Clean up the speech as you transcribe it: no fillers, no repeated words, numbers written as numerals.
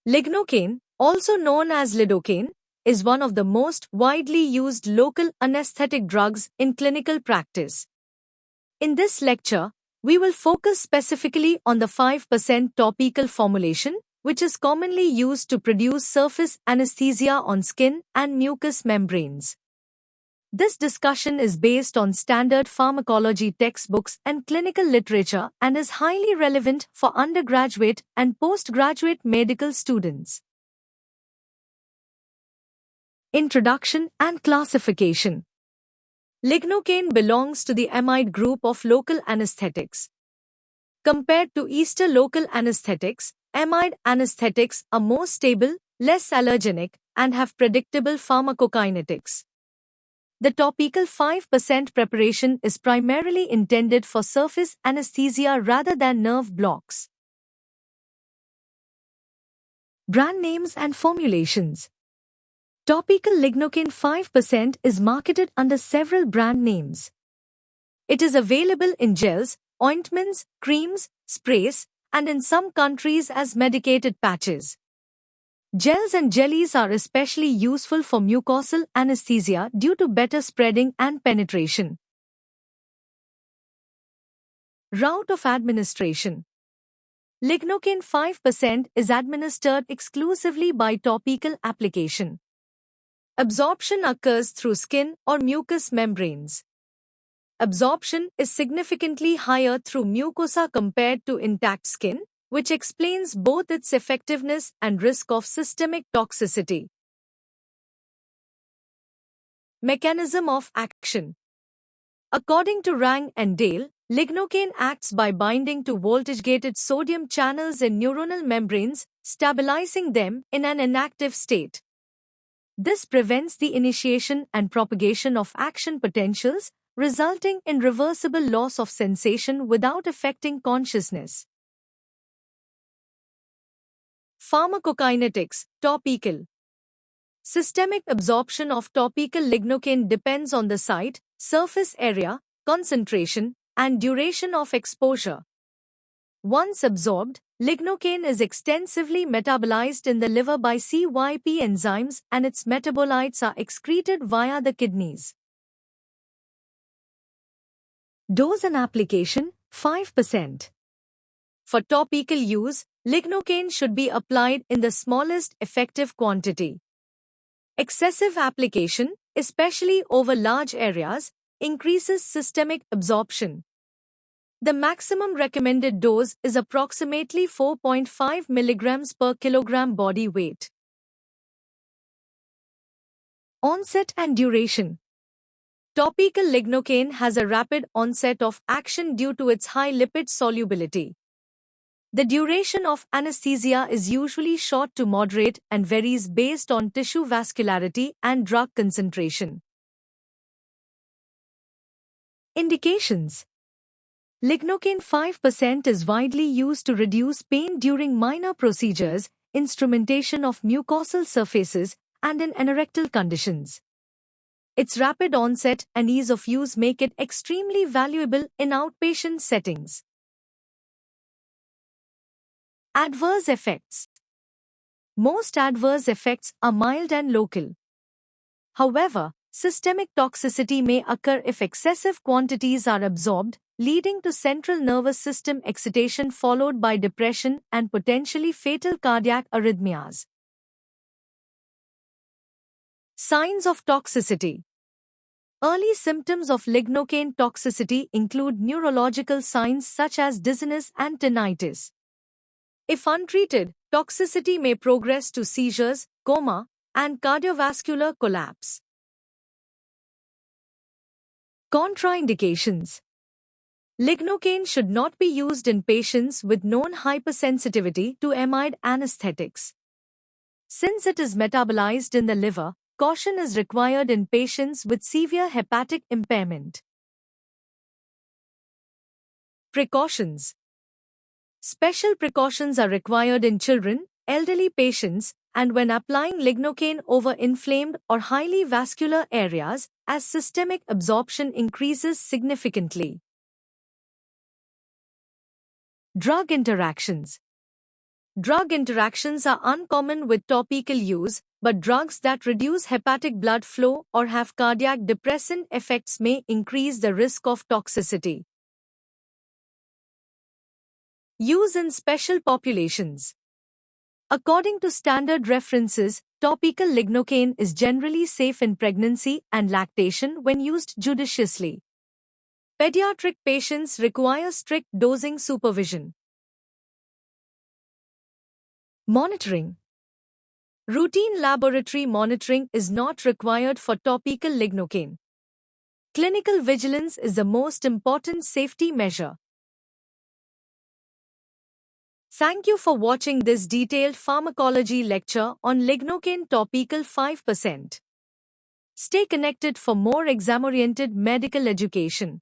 Lignocaine, also known as lidocaine, is one of the most widely used local anesthetic drugs in clinical practice. In this lecture, we will focus specifically on the 5% topical formulation, which is commonly used to produce surface anesthesia on skin and mucous membranes. This discussion is based on standard pharmacology textbooks and clinical literature and is highly relevant for undergraduate and postgraduate medical students. Introduction and classification. Lignocaine belongs to the amide group of local anesthetics. Compared to ester local anesthetics, amide anesthetics are more stable, less allergenic, and have predictable pharmacokinetics. The topical 5% preparation is primarily intended for surface anesthesia rather than nerve blocks. Brand names and formulations. Topical Lignocaine 5% is marketed under several brand names. It is available in gels, ointments, creams, sprays, and in some countries as medicated patches. Gels and jellies are especially useful for mucosal anesthesia due to better spreading and penetration. Route of administration. Lignocaine 5% is administered exclusively by topical application. Absorption occurs through skin or mucous membranes. Absorption is significantly higher through mucosa compared to intact skin, which explains both its effectiveness and risk of systemic toxicity. Mechanism of action. According to Rang and Dale, lignocaine acts by binding to voltage-gated sodium channels in neuronal membranes, stabilizing them in an inactive state. This prevents the initiation and propagation of action potentials, resulting in reversible loss of sensation without affecting consciousness. Pharmacokinetics, topical. Systemic absorption of topical lignocaine depends on the site, surface area, concentration, and duration of exposure. Once absorbed, lignocaine is extensively metabolized in the liver by CYP enzymes and its metabolites are excreted via the kidneys. Dose and application, 5%. For topical use, lignocaine should be applied in the smallest effective quantity. Excessive application, especially over large areas, increases systemic absorption. The maximum recommended dose is approximately 4.5 mg per kilogram body weight. Onset and duration. Topical lignocaine has a rapid onset of action due to its high lipid solubility. The duration of anesthesia is usually short to moderate and varies based on tissue vascularity and drug concentration. Indications. Lignocaine 5% is widely used to reduce pain during minor procedures, instrumentation of mucosal surfaces, and in anorectal conditions. Its rapid onset and ease of use make it extremely valuable in outpatient settings. Adverse effects. Most adverse effects are mild and local. However, systemic toxicity may occur if excessive quantities are absorbed, leading to central nervous system excitation followed by depression and potentially fatal cardiac arrhythmias. Signs of toxicity. Early symptoms of lignocaine toxicity include neurological signs such as dizziness and tinnitus. If untreated, toxicity may progress to seizures, coma, and cardiovascular collapse. Contraindications. Lignocaine should not be used in patients with known hypersensitivity to amide anesthetics. Since it is metabolized in the liver, caution is required in patients with severe hepatic impairment. Precautions. Special precautions are required in children, elderly patients, and when applying lignocaine over inflamed or highly vascular areas, as systemic absorption increases significantly. Drug interactions. Drug interactions are uncommon with topical use, but drugs that reduce hepatic blood flow or have cardiac depressant effects may increase the risk of toxicity. Use in special populations. According to standard references, topical lignocaine is generally safe in pregnancy and lactation when used judiciously. Pediatric patients require strict dosing supervision. Monitoring. Routine laboratory monitoring is not required for topical lignocaine. Clinical vigilance is the most important safety measure. Thank you for watching this detailed pharmacology lecture on lignocaine topical 5%. Stay connected for more exam-oriented medical education.